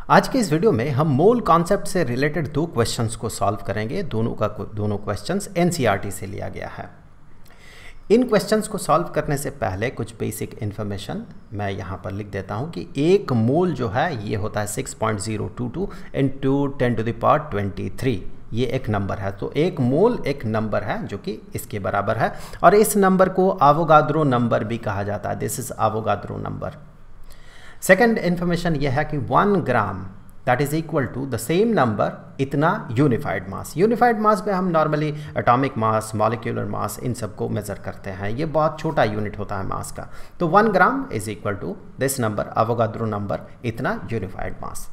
आज के इस वीडियो में हम मोल कॉन्सेप्ट से रिलेटेड दो क्वेश्चंस को सॉल्व करेंगे। दोनों क्वेश्चंस एनसीईआरटी से लिया गया है। इन क्वेश्चंस को सॉल्व करने से पहले कुछ बेसिक इन्फॉर्मेशन मैं यहाँ पर लिख देता हूँ कि एक मोल जो है ये होता है 6.022 इंटू 10⁻23। ये एक नंबर है, तो एक मोल एक नंबर है जो कि इसके बराबर है और इस नंबर को एवोगाद्रो नंबर भी कहा जाता है। This is Avogadro number. Second information यह है कि 1 gram that is equal to the same number इतना यूनिफाइड मास। यूनिफाइड मास में हम normally atomic mass, molecular mass इन सब को मेजर करते हैं। ये बहुत छोटा यूनिट होता है मास का। तो 1 gram is equal to this number Avogadro number इतना यूनिफाइड मास।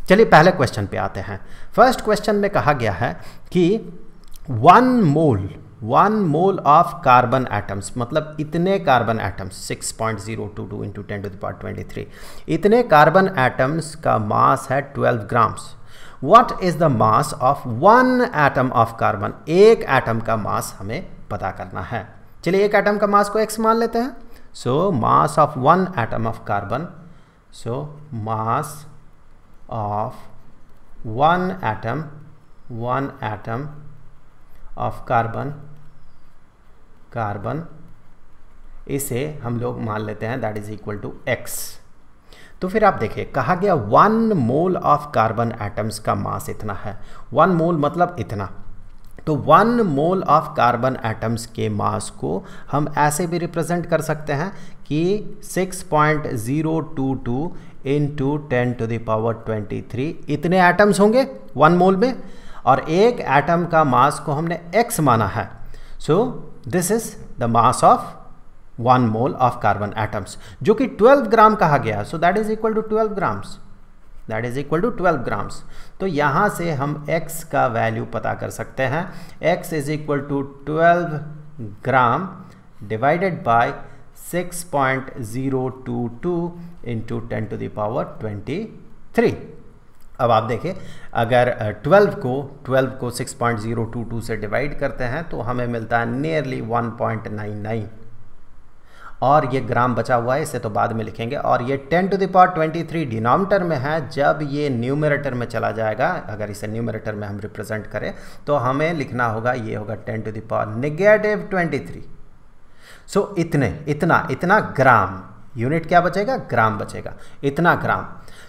चलिए पहले क्वेश्चन पे आते हैं। फर्स्ट क्वेश्चन में कहा गया है कि 1 मोल ऑफ कार्बन एटम्स, मतलब इतने कार्बन एटम्स 6.022 इंटू 10⁻23, इतने कार्बन एटम्स का मास है 12 grams. What is the mass of 1 atom of carbon? एक एटम का मास हमें पता करना है। चलिए एक एटम का मास को x मान लेते हैं। So mass of 1 atom of carbon, so mass of one atom of carbon इसे हम लोग मान लेते हैं that is equal to x। तो फिर आप देखिए कहा गया 1 मोल ऑफ कार्बन एटम्स का मास इतना है। 1 मोल मतलब इतना। तो 1 मोल ऑफ कार्बन एटम्स के मास को हम ऐसे भी रिप्रेजेंट कर सकते हैं कि 6.022 इंटू 10⁻23 इतने एटम्स होंगे 1 मोल में, और एक एटम का मास को हमने x माना है। So this is the mass of 1 mole of carbon atoms, जो कि 12 ग्राम कहा गया। So that is equal to 12 grams. That is equal to 12 grams. तो यहाँ से हम x का वैल्यू पता कर सकते हैं। x is equal to 12 gram divided by 6.022 into 10⁻23। अब आप देखें अगर 12 को 6.022 से डिवाइड करते हैं तो हमें मिलता है नियरली 1.99, और ये ग्राम बचा हुआ है, इसे तो बाद में लिखेंगे। और ये 10⁻23 डिनोमिनेटर में है। जब ये न्यूमरेटर में चला जाएगा, अगर इसे न्यूमरेटर में हम रिप्रेजेंट करें तो हमें लिखना होगा, ये होगा 10⁻23। सो इतना ग्राम, यूनिट क्या बचेगा? ग्राम बचेगा, इतना ग्राम।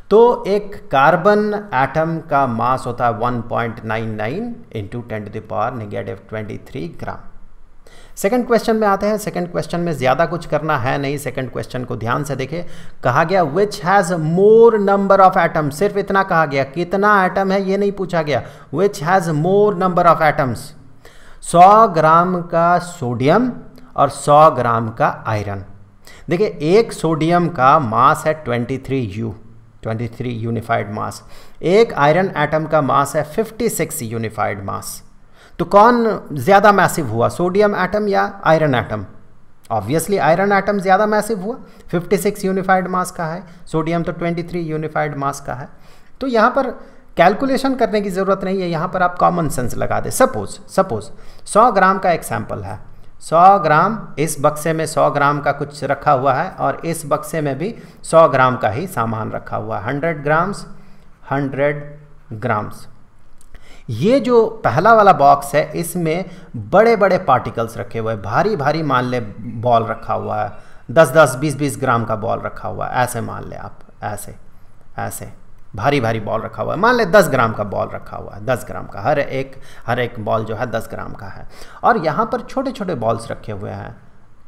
तो एक कार्बन एटम का मास होता है 1.99 इंटू 10⁻23 ग्राम। सेकंड क्वेश्चन में आते हैं। सेकंड क्वेश्चन में ज़्यादा कुछ करना है नहीं। सेकंड क्वेश्चन को ध्यान से देखें। कहा गया which has more number of atoms. सिर्फ इतना कहा गया, कितना एटम है ये नहीं पूछा गया। Which has more number of atoms. 100 ग्राम का सोडियम और 100 ग्राम का आयरन। देखिए एक सोडियम का मास है 23 यूनिफाइड मास। एक आयरन एटम का मास है 56 यूनिफाइड मास। तो कौन ज़्यादा मैसिव हुआ, सोडियम एटम या iron atom? Obviously iron atom ज़्यादा मैसिव हुआ, 56 यूनिफाइड मास का है। सोडियम तो 23 यूनिफाइड मास का है। तो यहाँ पर कैलकुलेशन करने की ज़रूरत नहीं है, यहाँ पर आप कॉमन सेंस लगा दें। सपोज 100 ग्राम का एक सैंपल है। 100 ग्राम, इस बक्से में 100 ग्राम का कुछ रखा हुआ है और इस बक्से में भी 100 ग्राम का ही सामान रखा हुआ है। 100 ग्राम्स। ये जो पहला वाला बॉक्स है इसमें बड़े बड़े पार्टिकल्स रखे हुए हैं, भारी भारी मान ले बॉल रखा हुआ है, 10-10, 20-20 ग्राम का बॉल रखा हुआ है। ऐसे मान ले आप, ऐसे भारी भारी बॉल रखा हुआ है। मान ले 10 ग्राम का बॉल रखा हुआ है, 10 ग्राम का। हर एक बॉल जो है 10 ग्राम का है। और यहाँ पर छोटे छोटे बॉल्स रखे हुए हैं,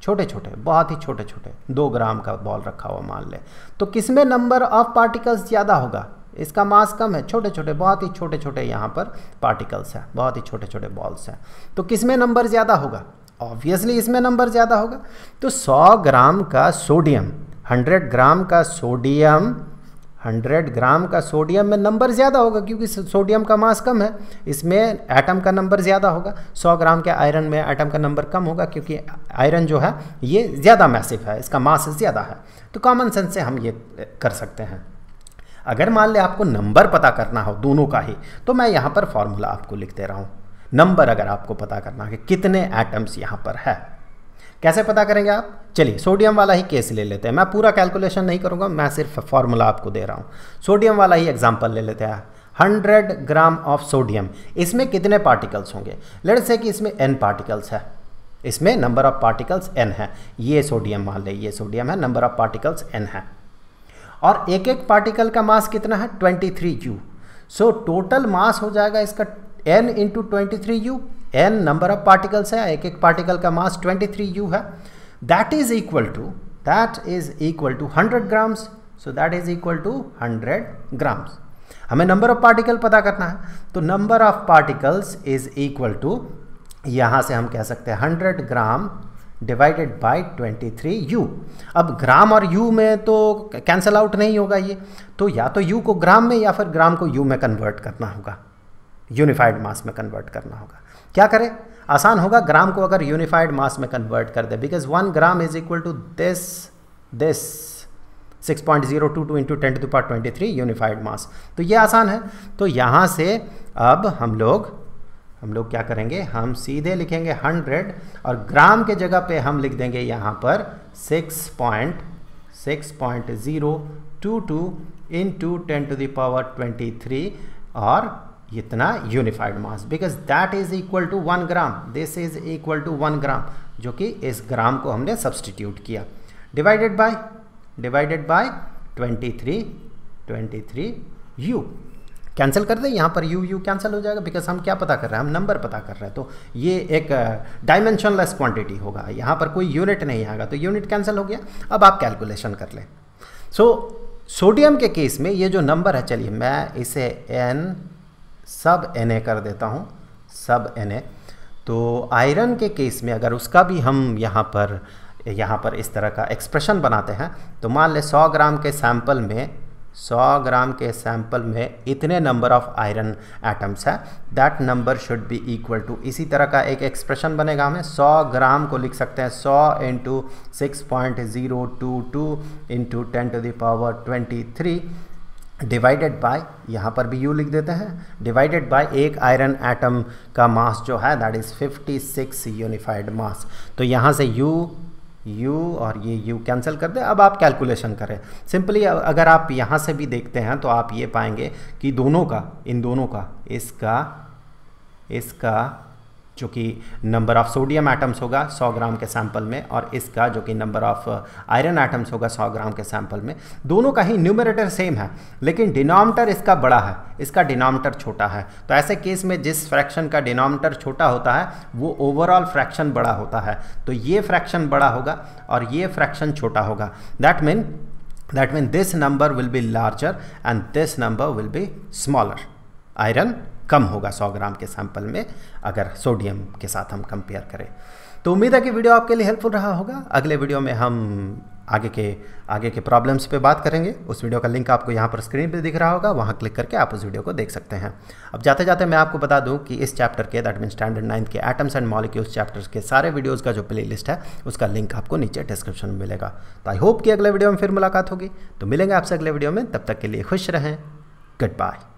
छोटे छोटे, बहुत ही छोटे छोटे। 2 ग्राम का बॉल रखा हुआ मान ले। तो किसमें नंबर ऑफ पार्टिकल्स ज़्यादा होगा? इसका मास कम है, छोटे छोटे, बहुत ही छोटे छोटे यहाँ पर पार्टिकल्स हैं, बहुत ही छोटे छोटे बॉल्स हैं। तो किसमें नंबर ज़्यादा होगा? ऑब्वियसली इसमें नंबर ज़्यादा होगा। तो 100 ग्राम का सोडियम, 100 ग्राम का सोडियम में नंबर ज़्यादा होगा, क्योंकि सोडियम का मास कम है, इसमें एटम का नंबर ज़्यादा होगा। 100 ग्राम के आयरन में एटम का नंबर कम होगा, क्योंकि आयरन जो है ये ज़्यादा मैसिव है, इसका मास ज़्यादा है। तो कॉमन सेंस से हम ये कर सकते हैं। अगर मान ले आपको नंबर पता करना हो दोनों का ही, तो मैं यहाँ पर फॉर्मूला आपको लिख दे रहा हूँ। नंबर अगर आपको पता करना है कि कितने एटम्स यहाँ पर है, कैसे पता करेंगे आप? चलिए सोडियम वाला ही केस ले लेते हैं, मैं पूरा कैलकुलेशन नहीं करूँगा, मैं सिर्फ फॉर्मूला आपको दे रहा हूँ। सोडियम वाला ही एग्जाम्पल ले लेते हैं। 100 ग्राम ऑफ सोडियम, इसमें कितने पार्टिकल्स होंगे? लेट्स से कि इसमें n पार्टिकल्स है, इसमें नंबर ऑफ पार्टिकल्स n है। ये सोडियम मान ले, ये सोडियम है, नंबर ऑफ पार्टिकल्स n है, और एक एक पार्टिकल का मास कितना है? 23U। सो टोटल मास हो जाएगा इसका n into 23U। n number of particles है, एक एक पार्टिकल का मास 23U है। That is equal to 100 grams. So that is equal to 100 grams. हमें नंबर ऑफ पार्टिकल पता करना है, तो number of particles is equal to, यहाँ से हम कह सकते हैं 100 ग्राम डिवाइडेड बाय 23U। अब ग्राम और U में तो कैंसल आउट नहीं होगा ये, तो या तो U को ग्राम में या फिर ग्राम को U में कन्वर्ट करना होगा, यूनिफाइड मास में कन्वर्ट करना होगा। क्या करें? आसान होगा, ग्राम को अगर यूनिफाइड मास में कन्वर्ट कर दे, because 1 gram is equal to this 6.022 into 10⁻23 unified mass. तो ये आसान है। तो यहाँ से अब हम लोग क्या करेंगे? हम सीधे लिखेंगे 100 और ग्राम के जगह पे हम लिख देंगे यहाँ पर 6.022 इंटू 10⁻23 और इतना unified mass, because that is equal to 1 gram. This is equal to 1 gram, जो कि इस ग्राम को हमने सब्सटीट्यूट किया, डिवाइडेड बाय 23U। कैंसिल कर दें, यहाँ पर U कैंसिल हो जाएगा, बिकॉज हम क्या पता कर रहे हैं? हम नंबर पता कर रहे हैं। तो ये एक डायमेंशनलेस क्वांटिटी होगा, यहाँ पर कोई यूनिट नहीं आएगा, तो यूनिट कैंसिल हो गया। अब आप कैलकुलेशन कर लें। सोडियम के केस में ये जो नंबर है, चलिए मैं इसे n सब Na कर देता हूँ, सब Na। तो आयरन के केस में अगर उसका भी हम यहाँ पर इस तरह का एक्सप्रेशन बनाते हैं, तो मान लें 100 ग्राम के सैंपल में इतने नंबर ऑफ आयरन एटम्स है, that number should be equal to, इसी तरह का एक एक्सप्रेशन बनेगा। हमें 100 ग्राम को लिख सकते हैं 100 इंटू 6.022 इंटू 10⁻23 डिवाइडेड बाय, यहाँ पर भी U लिख देते हैं, डिवाइडेड बाय एक आयरन एटम का मास जो है दैट इज़ 56 यूनिफाइड मास। तो यहाँ से U और ये U कैंसिल कर दे। अब आप कैलकुलेशन करें सिंपली। अगर आप यहाँ से भी देखते हैं तो आप ये पाएंगे कि इन दोनों का इसका जो कि नंबर ऑफ सोडियम एटम्स होगा 100 ग्राम के सैंपल में, और इसका जो कि नंबर ऑफ आयरन एटम्स होगा 100 ग्राम के सैंपल में, दोनों का ही न्यूमरेटर सेम है, लेकिन डिनोमिनेटर इसका बड़ा है, इसका डिनोमिनेटर छोटा है। तो ऐसे केस में जिस फ्रैक्शन का डिनोमिनेटर छोटा होता है वो ओवरऑल फ्रैक्शन बड़ा होता है। तो ये फ्रैक्शन बड़ा होगा और ये फ्रैक्शन छोटा होगा। That mean this number will be larger and this number will be smaller. Iron कम होगा 100 ग्राम के सैंपल में अगर सोडियम के साथ हम कंपेयर करें। तो उम्मीद है कि वीडियो आपके लिए हेल्पफुल रहा होगा। अगले वीडियो में हम आगे के प्रॉब्लम्स पे बात करेंगे। उस वीडियो का लिंक आपको यहाँ पर स्क्रीन पे दिख रहा होगा, वहाँ क्लिक करके आप उस वीडियो को देख सकते हैं। अब जाते जाते मैं आपको बता दूँ कि इस चैप्टर के दैट मीन स्टैंडर्ड 9 के एटम्स एंड मॉलिक्यूल्स चैप्टर्स के सारे वीडियोज़ का जो प्ले लिस्ट है उसका लिंक आपको नीचे डिस्क्रिप्शन में मिलेगा। तो आई होप कि अगले वीडियो में फिर मुलाकात होगी। तो मिलेंगे आपसे अगले वीडियो में, तब तक के लिए खुश रहें। Good bye.